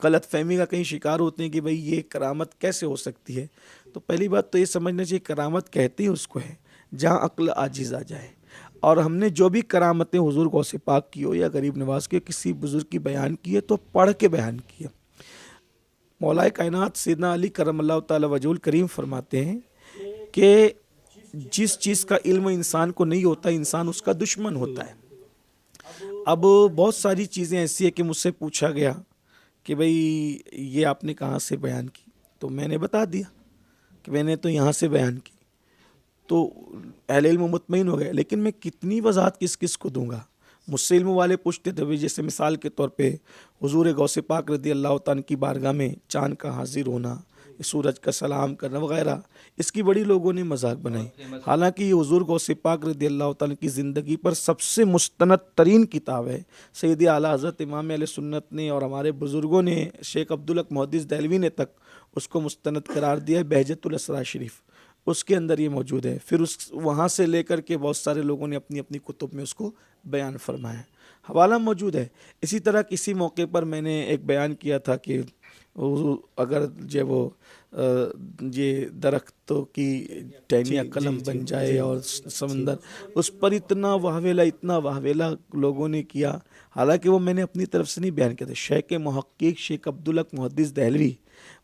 غلط فہمی کا کہیں شکار ہوتے ہیں کہ بھئی یہ کرامت کیسے ہو سکتی ہے. تو پہلی بات تو یہ سمجھنا چاہیے کرامت کہتے ہیں اس کو ہے جہاں عقل عاجز آ جائے. اور ہم نے جو بھی کرامتیں حضور غوث پاک کی ہو یا غریب نواز کے کسی بزرگ کی بیان کی ہے تو پڑھ کے بیان کی ہے. مولا کائنات سیدنا علی کرم اللہ تعالی وجہ الکریم فرماتے ہیں کہ جس چیز کا علم انسان کو نہیں ہوتا انسان اس کا دشمن ہوتا ہے. اب بہت ساری چیزیں ایسی ہیں کہ مجھ سے پوچھا گیا کہ بھئی یہ آپ نے کہاں سے بیان کی, تو میں نے بتا دیا کہ میں نے تو یہاں سے بیان کی. تو اہل علم مطمئن ہو گئے. لیکن میں کتنی وضاحت کس کس کو دوں گا. مجھ سے علم والے پوچھتے تھے, جیسے مثال کے طور پہ حضور غوث پاک رضی اللہ تعالیٰ کی بارگاہ میں چاند کا حاضر ہونا, سورج کا سلام کرنا وغیرہ, اس کی بڑی لوگوں نے مذاق بنائی. حالانکہ یہ حضور غوث پاک رضی اللہ تعالیٰ کی زندگی پر سب سے مستند ترین کتاب ہے. سید اعلیٰ حضرت امام اہل سنت نے اور ہمارے بزرگوں نے, شیخ عبدالحق محدث دہلوی نے تک اس کو مستند قرار دیا ہے, بہجت الاسرار شریف. اس کے اندر یہ موجود ہے. پھر وہاں سے لے کر کے بہت سارے لوگوں نے اپنی اپنی کتب میں اس کو بیان فرمایا. حوالہ موجود ہے. اسی طرح کسی موقع پر میں نے ایک بیان کیا تھا کہ اگر جو وہ یہ درختوں کی ٹہنیاں قلم بن جائے اور سمندر, اس پر اتنا واہویلا لوگوں نے کیا. حالانکہ وہ میں نے اپنی طرف سے نہیں بیان کیا تھا. شیخ محقق شیخ عبدالحق محدث دہلوی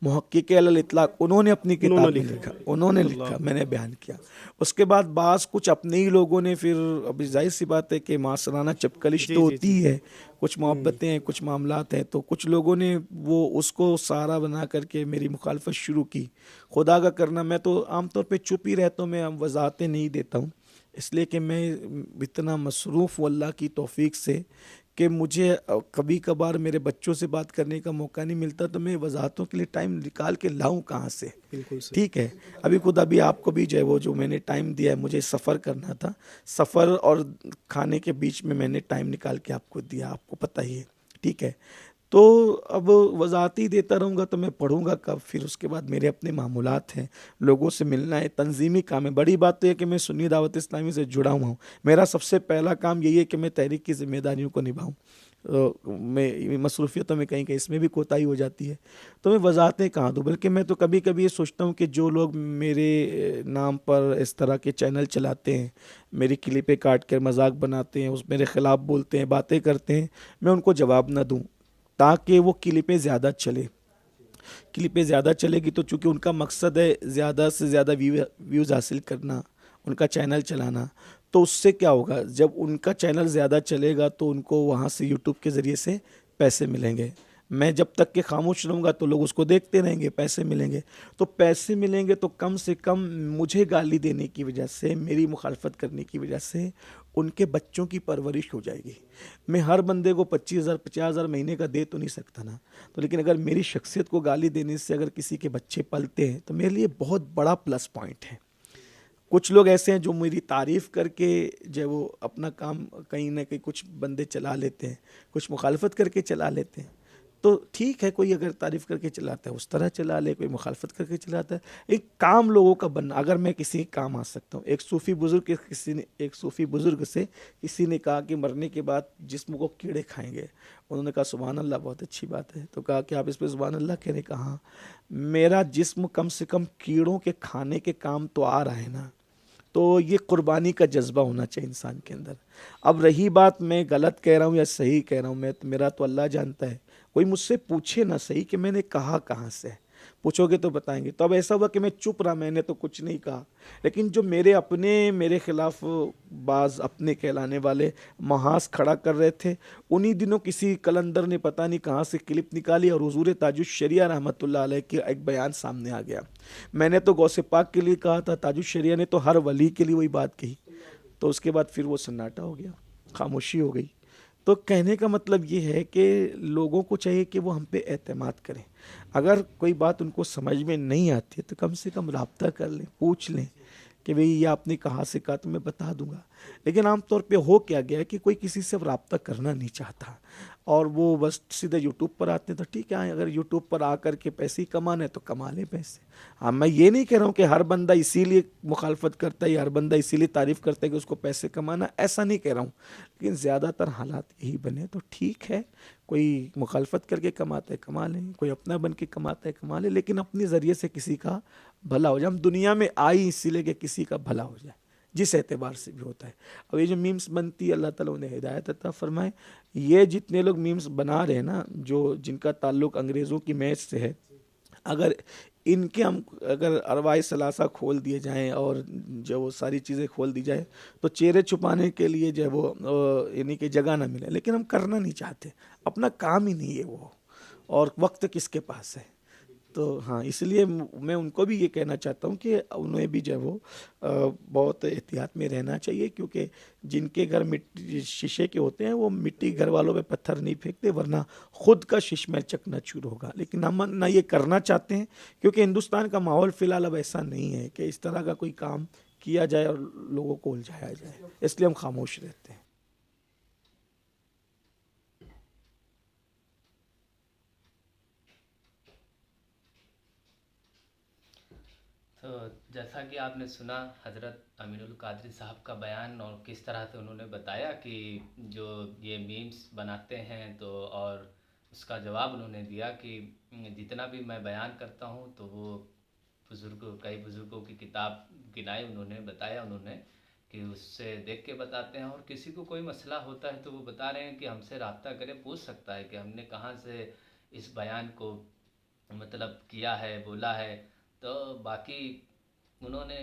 محقق علی الاطلاق, انہوں نے اپنی کتاب میں لکھا, انہوں نے لکھا, میں نے بیان کیا. اس کے بعد بعض کچھ اپنے ہی لوگوں نے, پھر ابھی ظاہر سی بات ہے کہ معاشرانہ چپکلش تو ہوتی ہے, کچھ محبتیں ہیں, کچھ معاملات ہیں, تو کچھ لوگوں نے وہ اس کو سہارا بنا کر کے میری مخالفت شروع کی. خدا کا کرنا, میں تو عام طور پہ چپ ہی رہتا ہوں, میں وضاحتیں نہیں دیتا ہوں, اس لیے کہ میں اتنا مصروف ہوں اللہ کی توفیق سے کہ مجھے کبھی کبھار میرے بچوں سے بات کرنے کا موقع نہیں ملتا, تو میں وضاحتوں کے لیے ٹائم نکال کے لاؤں کہاں سے. ٹھیک ہے, ابھی آپ کو بھی جو میں نے ٹائم دیا ہے, مجھے سفر کرنا تھا, سفر اور کھانے کے بیچ میں نے ٹائم نکال کے آپ کو دیا, آپ کو پتہ ہی ہے. ٹھیک ہے, تو اب وضاحت ہی دیتا رہوں گا تو میں پڑھوں گا کب. پھر اس کے بعد میرے اپنے معمولات ہیں, لوگوں سے ملنا ہے, تنظیمی کام ہے. بڑی بات تو یہ کہ میں سنی دعوت اسلامی سے جڑا ہوا ہوں. میرا سب سے پہلا کام یہی ہے کہ میں تحریک کی ذمہ داریوں کو نبھاؤں. میں مصروفیتوں میں کہیں اس میں بھی کوتاہی ہو جاتی ہے, تو میں وضاحتیں کہاں دوں. بلکہ میں تو کبھی کبھی یہ سوچتا ہوں کہ جو لوگ میرے نام پر اس طرح کے چینل چلاتے ہیں, میری کلپیں کاٹ کر مذاق بناتے ہیں, اس میرے خلاف بولتے ہیں, باتیں کرتے ہیں, میں ان کو جواب نہ دوں تاکہ وہ کلپیں زیادہ چلے گی. تو چونکہ ان کا مقصد ہے زیادہ سے زیادہ ویوز حاصل کرنا, ان کا چینل چلانا, تو اس سے کیا ہوگا, جب ان کا چینل زیادہ چلے گا تو ان کو وہاں سے یوٹیوب کے ذریعے سے پیسے ملیں گے. میں جب تک کہ خاموش رہوں گا تو لوگ اس کو دیکھتے رہیں گے, پیسے ملیں گے. تو پیسے ملیں گے تو کم سے کم مجھے گالی دینے کی وجہ سے, میری مخالفت کرنے کی وجہ سے ان کے بچوں کی پرورش ہو جائے گی. میں ہر بندے کو 25,000 50,000 مہینے کا دے تو نہیں سکتا نا, تو لیکن اگر میری شخصیت کو گالی دینے سے اگر کسی کے بچے پلتے ہیں تو میرے لیے بہت بڑا پلس پوائنٹ ہے. کچھ لوگ ایسے ہیں جو میری تعریف کر کے جو وہ اپنا کام کہیں نہ کہیں کچھ بندے چلا لیتے ہیں, کچھ مخالفت کر کے چلا لیتے ہیں. تو ٹھیک ہے, کوئی اگر تعریف کر کے چلاتا ہے اس طرح چلا لے, کوئی مخالفت کر کے چلاتا ہے. ایک کام لوگوں کا بننا, اگر میں کسی کام آ سکتا ہوں. ایک صوفی بزرگ سے کسی نے کہا کہ مرنے کے بعد جسم کو کیڑے کھائیں گے. انہوں نے کہا سبحان اللہ, بہت اچھی بات ہے. تو کہا کہ آپ اس پہ سبحان اللہ کہنے, کہا میرا جسم کم سے کم کیڑوں کے کھانے کے کام تو آ رہا ہے نا. تو یہ قربانی کا جذبہ ہونا چاہیے انسان کے اندر. اب رہی بات میں غلط کہہ رہا ہوں یا صحیح کہہ رہا ہوں, میرا تو اللہ جانتا ہے. کوئی مجھ سے پوچھے نہ صحیح کہ میں نے کہا کہاں سے, پوچھو گے تو بتائیں گے. تو اب ایسا ہوا کہ میں چپ رہا, میں نے تو کچھ نہیں کہا. لیکن جو میرے خلاف بعض اپنے کہلانے والے محاذ کھڑا کر رہے تھے, انہی دنوں کسی کلندر نے پتہ نہیں کہاں سے کلپ نکالی اور حضور تاج الشریعہ رحمۃ اللہ علیہ کے ایک بیان سامنے آ گیا. میں نے تو غوث پاک کے لیے کہا تھا, تاج الشریعہ نے تو ہر ولی کے لیے وہی بات کہی. تو اس کے بعد پھر وہ سناٹا ہو گیا, خاموشی ہو گئی. تو کہنے کا مطلب یہ ہے کہ لوگوں کو چاہیے کہ وہ ہم پہ اعتماد کریں. اگر کوئی بات ان کو سمجھ میں نہیں آتی ہے تو کم سے کم رابطہ کر لیں, پوچھ لیں کہ بھئی یہ آپ نے کہاں سے کہا, تو میں بتا دوں گا. لیکن عام طور پہ ہو کیا گیا ہے کہ کوئی کسی سے رابطہ کرنا نہیں چاہتا اور وہ بس سیدھے یوٹیوب پر آتے ہیں. تو ٹھیک ہے, اگر یوٹیوب پر آ کر کے پیسے کمانے تو کما لیں پیسے. ہاں, میں یہ نہیں کہہ رہا ہوں کہ ہر بندہ اسی لیے مخالفت کرتا ہے یا ہر بندہ اسی لیے تعریف کرتا ہے کہ اس کو پیسے کمانا, ایسا نہیں کہہ رہا ہوں. لیکن زیادہ تر حالات یہی بنے تو ٹھیک ہے, کوئی مخالفت کر کے کماتا ہے کما لیں, کوئی اپنا بن کے کماتا ہے کما لیں, لیکن اپنے ذریعے سے کسی کا بھلا ہو جائے. ہم دنیا میں آئی اسی لیے کہ کسی کا بھلا ہو جائے, جس اعتبار سے بھی ہوتا ہے. اب یہ جو میمز بنتی ہے, اللہ تعالیٰ انہیں ہدایت عطا فرمائے. یہ جتنے لوگ میمز بنا رہے ہیں نا, جو جن کا تعلق انگریزوں کی میچ سے ہے, اگر ان کے ہم اگر ارواح ثلاثہ کھول دیے جائیں اور جو وہ ساری چیزیں کھول دی جائے تو چہرے چھپانے کے لیے جو ہے وہ یعنی کہ جگہ نہ ملے. لیکن ہم کرنا نہیں چاہتے, اپنا کام ہی نہیں ہے وہ, اور وقت کس کے پاس ہے. تو ہاں, اس لیے میں ان کو بھی یہ کہنا چاہتا ہوں کہ انہیں بھی جو ہے وہ بہت احتیاط میں رہنا چاہیے, کیونکہ جن کے گھر مٹی شیشے کے ہوتے ہیں وہ مٹی گھر والوں پہ پتھر نہیں پھینکتے, ورنہ خود کا ششمہ چکنا چور ہوگا. لیکن ہم نہ یہ کرنا چاہتے ہیں, کیونکہ ہندوستان کا ماحول فی الحال اب ایسا نہیں ہے کہ اس طرح کا کوئی کام کیا جائے اور لوگوں کو الجھایا جائے, اس لیے ہم خاموش رہتے ہیں. تو جیسا کہ آپ نے سنا حضرت امین القادری صاحب کا بیان, اور کس طرح سے انہوں نے بتایا کہ جو یہ میمز بناتے ہیں تو, اور اس کا جواب انہوں نے دیا کہ جتنا بھی میں بیان کرتا ہوں تو وہ کئی بزرگوں کی کتاب گنائی انہوں نے, بتایا انہوں نے کہ اس سے دیکھ کے بتاتے ہیں. اور کسی کو کوئی مسئلہ ہوتا ہے تو وہ بتا رہے ہیں کہ ہم سے رابطہ کرے, پوچھ سکتا ہے کہ ہم نے کہاں سے اس بیان کو مطلب کیا ہے, بولا ہے. تو باقی انہوں نے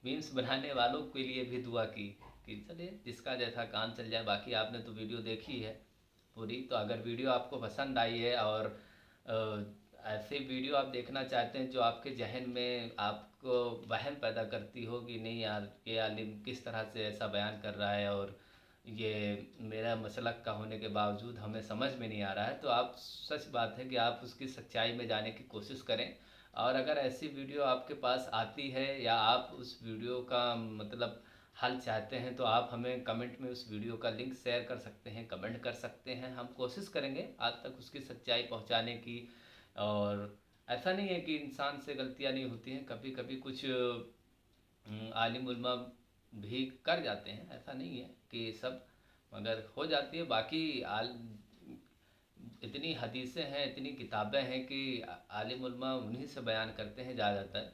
میمز بنانے والوں کے لیے بھی دعا کی کہ چلے جس کا جیسا کام چل جائے. باقی آپ نے تو ویڈیو دیکھی ہے پوری, تو اگر ویڈیو آپ کو پسند آئی ہے اور ایسے ویڈیو آپ دیکھنا چاہتے ہیں جو آپ کے ذہن میں آپ کو وہم پیدا کرتی ہو کہ نہیں یار یہ عالم کس طرح سے ایسا بیان کر رہا ہے اور یہ میرا مسلک کا ہونے کے باوجود ہمیں سمجھ میں نہیں آ رہا ہے, تو آپ سچ بات ہے کہ آپ اس کی سچائی میں جانے کی کوشش کریں. اور اگر ایسی ویڈیو آپ کے پاس آتی ہے یا آپ اس ویڈیو کا مطلب حل چاہتے ہیں تو آپ ہمیں کمنٹ میں اس ویڈیو کا لنک شیئر کر سکتے ہیں, کمنٹ کر سکتے ہیں. ہم کوشش کریں گے آج تک اس کی سچائی پہنچانے کی. اور ایسا نہیں ہے کہ انسان سے غلطیاں نہیں ہوتی ہیں, کبھی کبھی کچھ عالم علماء بھی کر جاتے ہیں, ایسا نہیں ہے کہ سب, مگر ہو جاتی ہے. باقی اتنی حدیثیں ہیں, اتنی کتابیں ہیں کہ عالم علماء انہی سے بیان کرتے ہیں زیادہ تر.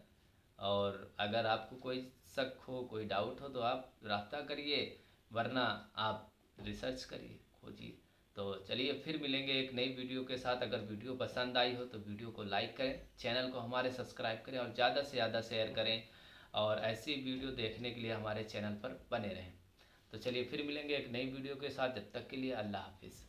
اور اگر آپ کو کوئی شک ہو, کوئی ڈاؤٹ ہو تو آپ رابطہ کریے, ورنہ آپ ریسرچ کریے, کھوجیے. تو چلیے پھر ملیں گے ایک نئی ویڈیو کے ساتھ. اگر ویڈیو پسند آئی ہو تو ویڈیو کو لائک کریں, چینل کو ہمارے سبسکرائب کریں اور زیادہ سے زیادہ شیئر کریں, اور ایسی ویڈیو دیکھنے کے لیے ہمارے چینل پر بنے رہیں. تو چلیے پھر ملیں گے ایک نئی ویڈیو کے ساتھ, جب تک کے لیے اللہ حافظ.